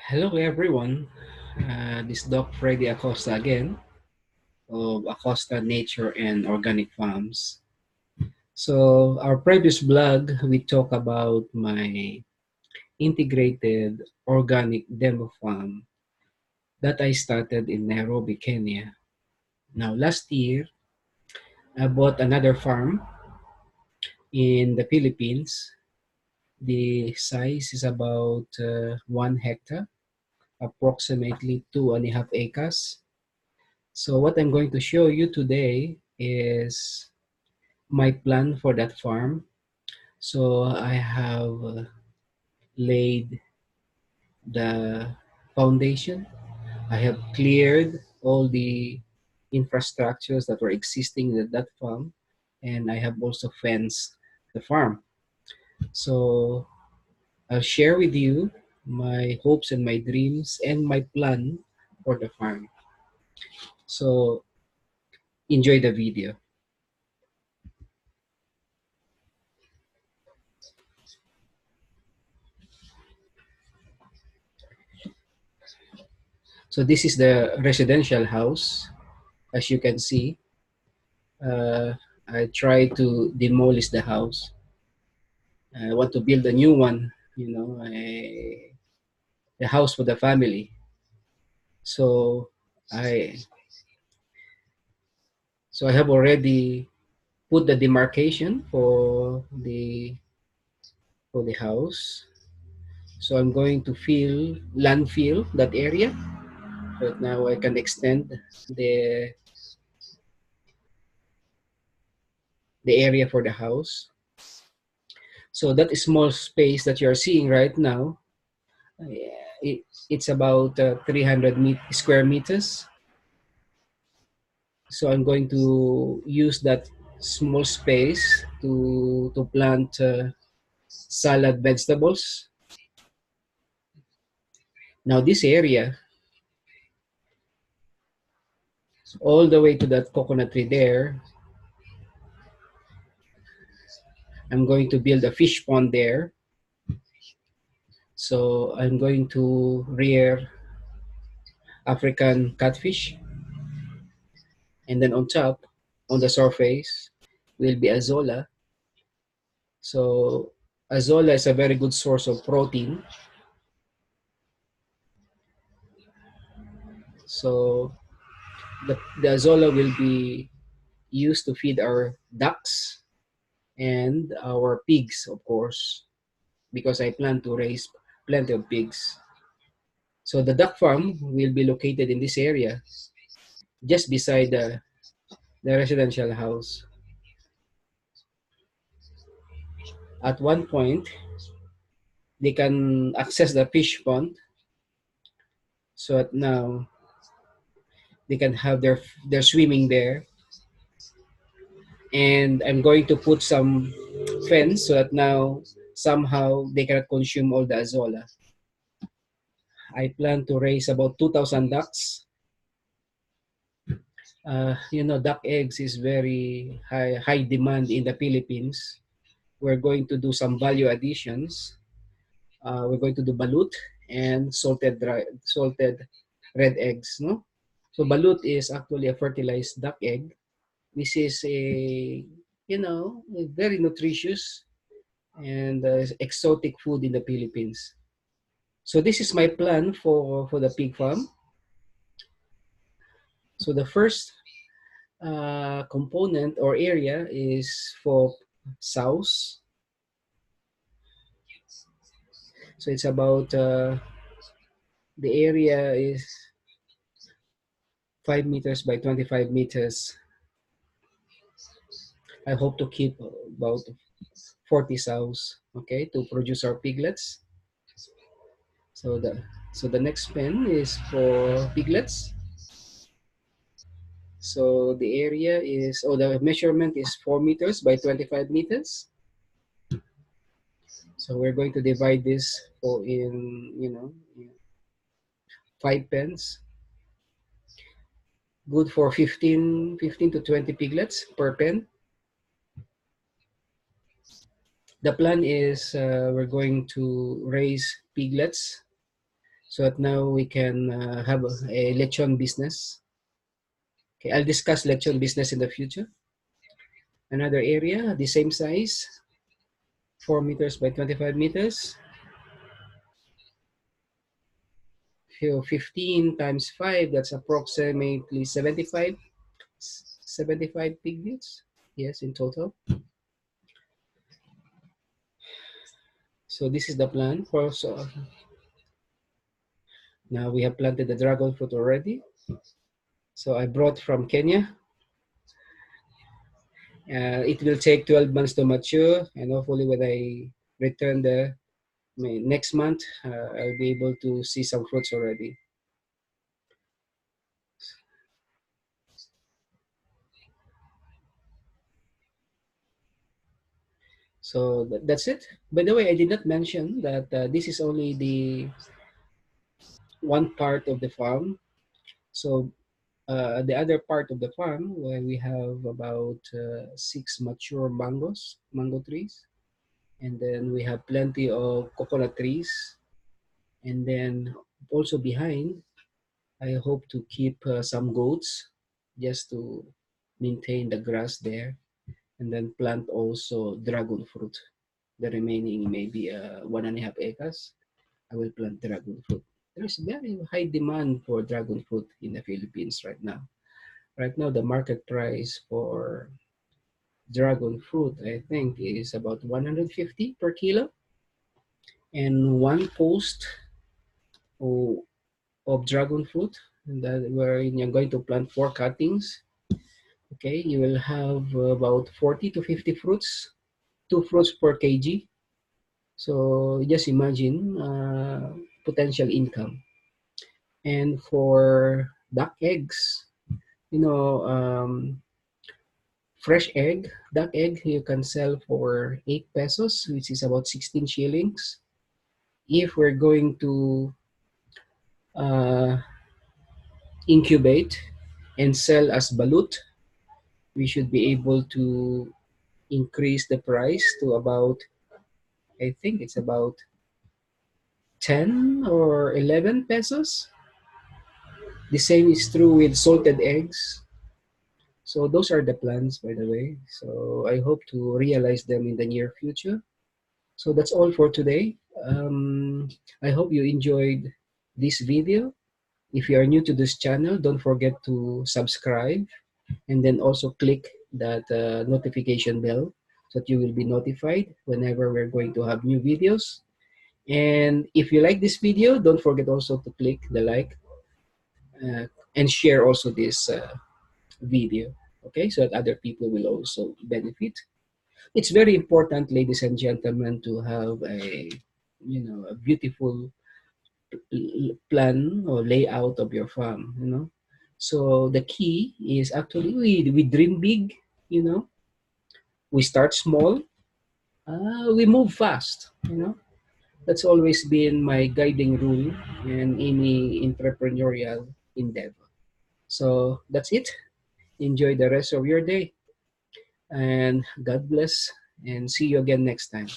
Hello everyone, this is Doc Freddie Acosta again of Acosta Nature and Organic Farms. So our previous blog, we talked about my integrated organic demo farm that I started in Nairobi, Kenya. Now last year, I bought another farm in the Philippines. The size is about 1 hectare, approximately 2.5 acres. So what I'm going to show you today is my plan for that farm. So I have laid the foundation. I have cleared all the infrastructures that were existing in that farm, and I have also fenced the farm. So I'll share with you my hopes and my dreams and my plan for the farm. So enjoy the video. So this is the residential house. As you can see, uh, I try to demolish the house. I want to build a new one, a house for the family. So I I have already put the demarcation for the house. So I'm going to fill that area. So now I can extend the the area for the house. So that small space that you're seeing right now, it's about 300 square meters. So I'm going to use that small space to plant salad vegetables. Now this area, all the way to that coconut tree there, I'm going to build a fish pond there. So I'm going to rear African catfish, and then on top, on the surface, will be azolla. So azolla is a very good source of protein. So the azolla will be used to feed our ducks and our pigs, of course, because I plan to raise plenty of pigs. So the duck farm will be located in this area, just beside the residential house. At one point, they can access the fish pond, so that now they can have their swimming there. And I'm going to put some fence so that now somehow they cannot consume all the azolla. I plan to raise about 2,000 ducks. Duck eggs is very high demand in the Philippines. We're going to do some value additions. We're going to do balut and salted red eggs. No, so balut is actually a fertilized duck egg. This is a very nutritious and exotic food in the Philippines. So this is my plan for the pig farm. So the first component or area is for sows. So it's about the area is 5 meters by 25 meters. I hope to keep about 40 sows, okay, to produce our piglets. So the next pen is for piglets. So the area is, the measurement is 4 meters by 25 meters. So we're going to divide this in 5 pens. Good for 15 to 20 piglets per pen. The plan is we're going to raise piglets so that now we can have a lechon business. Okay, I'll discuss lechon business in the future. Another area, the same size, 4 meters by 25 meters. 15 times 5, that's approximately 75 piglets. Yes, in total. So this is the plan for, so now we have planted the dragon fruit already. So I brought from Kenya. It will take 12 months to mature, and hopefully when I return the next month, I'll be able to see some fruits already. So that's it. By the way, I did not mention that this is only the one part of the farm. So the other part of the farm where we have about 6 mature mango trees, and then we have plenty of coconut trees, and then also behind, I hope to keep some goats just to maintain the grass there, and then plant also dragon fruit. The remaining maybe 1.5 acres, I will plant dragon fruit. There's very high demand for dragon fruit in the Philippines right now. Right now, the market price for dragon fruit, I think, is about 150 per kilo. And one post of, of dragon fruit, and that where you're going to plant 4 cuttings, okay, you will have about 40 to 50 fruits, 2 fruits per kg. So just imagine potential income. And for duck eggs, you know, fresh egg, duck egg, you can sell for 8 pesos, which is about 16 shillings. If we're going to uh, incubate and sell as balut, we should be able to increase the price to about, I think it's about 10 or 11 pesos. The same is true with salted eggs. So those are the plans, by the way. So I hope to realize them in the near future. So that's all for today. I hope you enjoyed this video. If you are new to this channel, don't forget to subscribe and then also click that notification bell so that you will be notified whenever we're going to have new videos. And if you like this video, don't forget also to click the like uh, and share also this video, okay, so that other people will also benefit. It's very important, ladies and gentlemen, to have a, a beautiful plan or layout of your farm, so the key is actually we dream big, you know we start small, we move fast, that's always been my guiding rule in any entrepreneurial endeavor. So that's it. Enjoy the rest of your day, and God bless, and see you again next time.